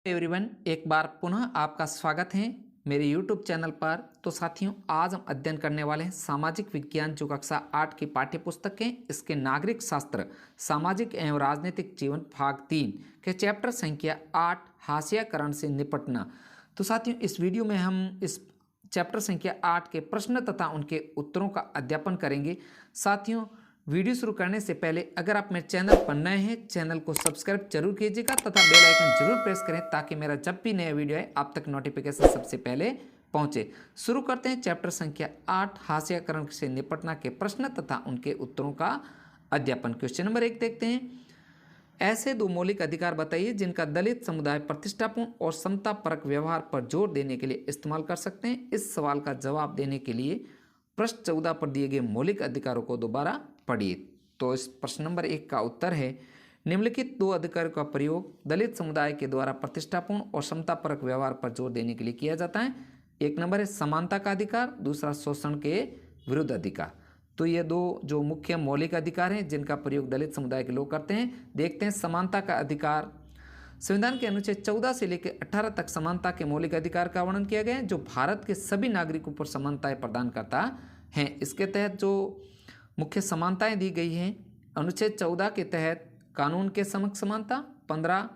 Everyone, एक बार पुनः आपका स्वागत है मेरे YouTube चैनल पर। तो साथियों, आज हम अध्ययन करने वाले हैं सामाजिक विज्ञान जो कक्षा 8 की पाठ्य पुस्तक है। इसके नागरिक शास्त्र सामाजिक एवं राजनीतिक जीवन भाग 3 के चैप्टर संख्या 8 हास्यकरण से निपटना। तो साथियों, इस वीडियो में हम इस चैप्टर संख्या 8 के प्रश्न तथा उनके उत्तरों का अध्यापन करेंगे। साथियों, वीडियो शुरू करने से पहले अगर आप मेरे चैनल पर नए हैं, चैनल को सब्सक्राइब जरूर कीजिएगा तथा बेल आइकन जरूर प्रेस करें ताकि मेरा जब भी नया वीडियो है आप तक नोटिफिकेशन सबसे पहले पहुंचे। शुरू करते हैं चैप्टर संख्या 8 हास्यकरण से निपटना के प्रश्न तथा उनके उत्तरों का अध्यापन। क्वेश्चन नंबर 1 देखते हैं। ऐसे दो मौलिक अधिकार बताइए जिनका दलित समुदाय प्रतिष्ठापूर्ण और समतापरक व्यवहार पर जोर देने के लिए इस्तेमाल कर सकते हैं। इस सवाल का जवाब देने के लिए प्रश्न 14 पर दिए गए मौलिक अधिकारों को दोबारा पढ़िए। तो इस प्रश्न नंबर 1 का उत्तर है, निम्नलिखित दो अधिकारों का प्रयोग दलित समुदाय के द्वारा प्रतिष्ठापूर्ण और समतापरक व्यवहार पर जोर देने के लिए किया जाता है। एक नंबर है समानता का अधिकार, दूसरा शोषण के विरुद्ध अधिकार। तो ये दो जो मुख्य मौलिक अधिकार हैं जिनका प्रयोग दलित समुदाय के लोग करते हैं। देखते हैं समानता का अधिकार। संविधान के अनुच्छेद 14 से लेकर 18 तक समानता के मौलिक अधिकार का वर्णन किया गया है जो भारत के सभी नागरिकों पर समानताएं प्रदान करता है। इसके तहत जो मुख्य समानताएं दी गई हैं, अनुच्छेद 14 के तहत कानून के समक्ष समानता। 15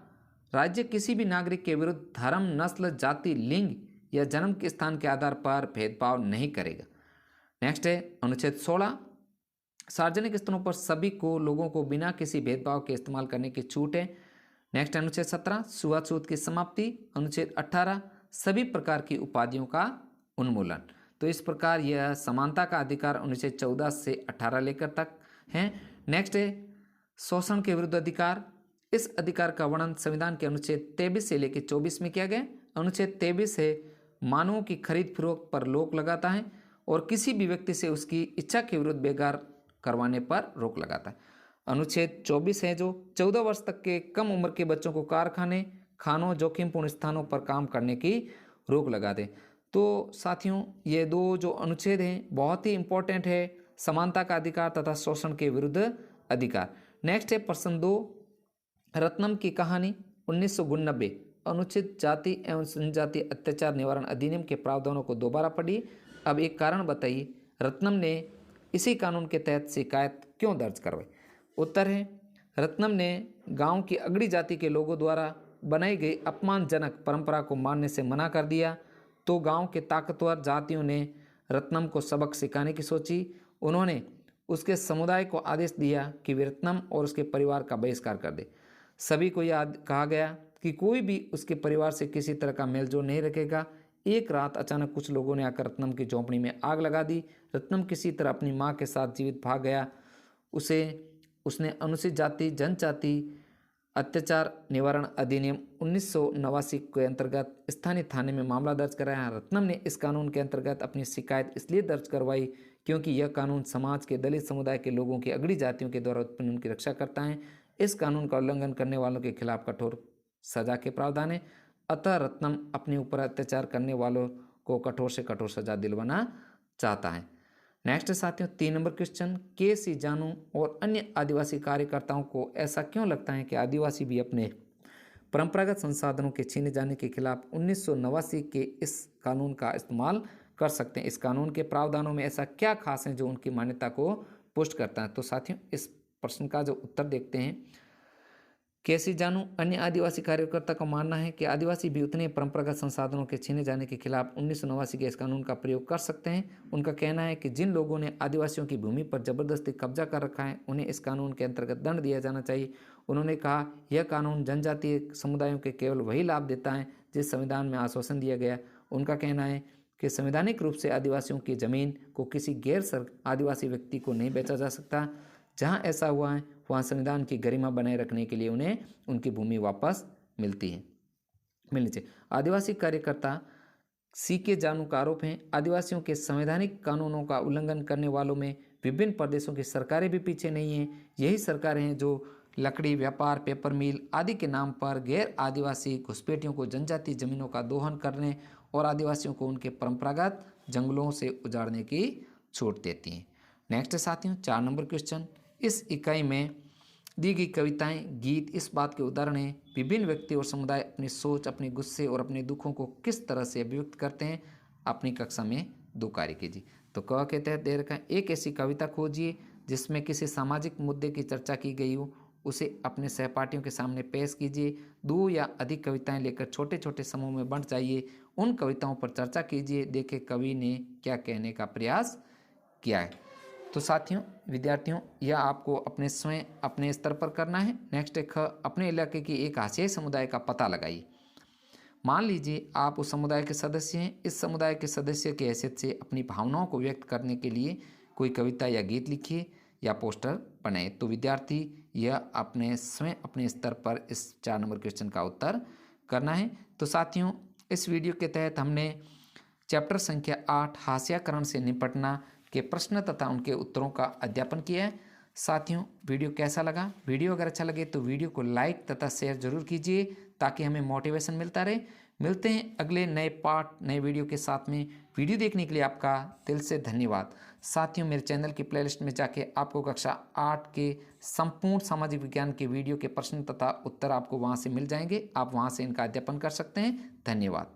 राज्य किसी भी नागरिक के विरुद्ध धर्म, नस्ल, जाति, लिंग या जन्म के स्थान के आधार पर भेदभाव नहीं करेगा। नेक्स्ट है अनुच्छेद 16 सार्वजनिक स्थलों पर सभी को लोगों को बिना किसी भेदभाव के इस्तेमाल करने की छूट है। नेक्स्ट अनुच्छेद 17 छुआछूत की समाप्ति। अनुच्छेद 18 सभी प्रकार की उपाधियों का उन्मूलन। तो इस प्रकार यह समानता का अधिकार अनुच्छेद 14 से 18 लेकर तक है। नेक्स्ट है शोषण के विरुद्ध अधिकार। इस अधिकार का वर्णन संविधान के अनुच्छेद 23 से लेकर 24 में किया गया। अनुच्छेद 23 है मानवों की खरीद फरोख्त पर रोक लगाता है और किसी भी व्यक्ति से उसकी इच्छा के विरुद्ध बेकार करवाने पर रोक लगाता है। अनुच्छेद 24 है जो 14 वर्ष तक के कम उम्र के बच्चों को कारखाने, खानों, जोखिमपूर्ण स्थानों पर काम करने की रोक लगा दे। तो साथियों, ये दो जो अनुच्छेद हैं बहुत ही इंपॉर्टेंट है, समानता का अधिकार तथा शोषण के विरुद्ध अधिकार। नेक्स्ट है प्रश्न 2, रत्नम की कहानी 1989 अनुच्छेद जाति एवं जनजाति अत्याचार निवारण अधिनियम के प्रावधानों को दोबारा पढ़िए। अब एक कारण बताइए, रत्नम ने इसी कानून के तहत शिकायत क्यों दर्ज करवाई। उत्तर है, रत्नम ने गांव की अगड़ी जाति के लोगों द्वारा बनाई गई अपमानजनक परंपरा को मानने से मना कर दिया। तो गांव के ताकतवर जातियों ने रत्नम को सबक सिखाने की सोची। उन्होंने उसके समुदाय को आदेश दिया कि वे रत्नम और उसके परिवार का बहिष्कार कर दे। सभी को यह कहा गया कि कोई भी उसके परिवार से किसी तरह का मेलजोल नहीं रखेगा। एक रात अचानक कुछ लोगों ने आकर रत्नम की झोंपड़ी में आग लगा दी। रत्नम किसी तरह अपनी माँ के साथ जीवित भाग गया। उसने अनुसूचित जाति जनजाति अत्याचार निवारण अधिनियम 1989 के अंतर्गत स्थानीय थाने में मामला दर्ज कराया। रत्नम ने इस कानून के अंतर्गत अपनी शिकायत इसलिए दर्ज करवाई क्योंकि यह कानून समाज के दलित समुदाय के लोगों की अगड़ी जातियों के द्वारा उत्पन्न उनकी रक्षा करता है। इस कानून का उल्लंघन करने वालों के खिलाफ कठोर सजा के प्रावधान है। अतः रत्नम अपने ऊपर अत्याचार करने वालों को कठोर से कठोर सजा दिलवाना चाहता है। नेक्स्ट साथियों, 3 नंबर क्वेश्चन, के.सी. जानू और अन्य आदिवासी कार्यकर्ताओं को ऐसा क्यों लगता है कि आदिवासी भी अपने परंपरागत संसाधनों के छीने जाने के खिलाफ 1989 के इस कानून का इस्तेमाल कर सकते हैं। इस कानून के प्रावधानों में ऐसा क्या खास है जो उनकी मान्यता को पुष्ट करता है। तो साथियों, इस प्रश्न का जो उत्तर देखते हैं, के.सी. जानू अन्य आदिवासी कार्यकर्ता का मानना है कि आदिवासी भी उतने परंपरागत संसाधनों के छीने जाने के खिलाफ 1989 के इस कानून का प्रयोग कर सकते हैं। उनका कहना है कि जिन लोगों ने आदिवासियों की भूमि पर जबरदस्ती कब्जा कर रखा है उन्हें इस कानून के अंतर्गत दंड दिया जाना चाहिए। उन्होंने कहा, यह कानून जनजातीय समुदायों के केवल वही लाभ देता है जिस संविधान में आश्वासन दिया गया। उनका कहना है कि संवैधानिक रूप से आदिवासियों की जमीन को किसी गैर आदिवासी व्यक्ति को नहीं बेचा जा सकता। जहाँ ऐसा हुआ है वहाँ संविधान की गरिमा बनाए रखने के लिए उन्हें उनकी भूमि वापस मिलनी चाहिए। आदिवासी कार्यकर्ता सी.के. जानू का आरोप है, आदिवासियों के संवैधानिक कानूनों का उल्लंघन करने वालों में विभिन्न प्रदेशों की सरकारें भी पीछे नहीं हैं। यही सरकारें हैं जो लकड़ी व्यापार, पेपर मिल आदि के नाम पर गैर आदिवासी घुसपैठियों को जनजातीय जमीनों का दोहन करने और आदिवासियों को उनके परंपरागत जंगलों से उजाड़ने की छूट देती हैं। नेक्स्ट साथियों, 4 नंबर क्वेश्चन, इस इकाई में दी गई कविताएं, गीत इस बात के उदाहरण हैं विभिन्न व्यक्ति और समुदाय अपनी सोच, अपने गुस्से और अपने दुखों को किस तरह से अभिव्यक्त करते हैं। अपनी कक्षा में 2 कार्य कीजिए। तो क के तहत दे रखा है, एक ऐसी कविता खोजिए जिसमें किसी सामाजिक मुद्दे की चर्चा की गई हो, उसे अपने सहपाठियों के सामने पेश कीजिए। 2 या अधिक कविताएं लेकर छोटे छोटे समूह में बंट जाइए, उन कविताओं पर चर्चा कीजिए, देखें कवि ने क्या कहने का प्रयास किया है। तो साथियों, विद्यार्थियों, यह आपको अपने स्वयं अपने स्तर पर करना है। नेक्स्ट एक, अपने इलाके की एक आशय समुदाय का पता लगाइए। मान लीजिए आप उस समुदाय के सदस्य हैं। इस समुदाय के सदस्य की हैसियत से अपनी भावनाओं को व्यक्त करने के लिए कोई कविता या गीत लिखिए या पोस्टर बनाए। तो विद्यार्थी यह अपने स्वयं अपने स्तर पर इस 4 नंबर क्वेश्चन का उत्तर करना है। तो साथियों, इस वीडियो के तहत हमने चैप्टर संख्या 8 हास्याकरण से निपटना के प्रश्न तथा उनके उत्तरों का अध्यापन किया है। साथियों, वीडियो कैसा लगा? वीडियो अगर अच्छा लगे तो वीडियो को लाइक तथा शेयर जरूर कीजिए ताकि हमें मोटिवेशन मिलता रहे। मिलते हैं अगले नए पार्ट, नए वीडियो के साथ में। वीडियो देखने के लिए आपका दिल से धन्यवाद। साथियों, मेरे चैनल की प्लेलिस्ट में जाके आपको कक्षा 8 के संपूर्ण सामाजिक विज्ञान के वीडियो के प्रश्न तथा उत्तर आपको वहाँ से मिल जाएंगे। आप वहाँ से इनका अध्यापन कर सकते हैं। धन्यवाद।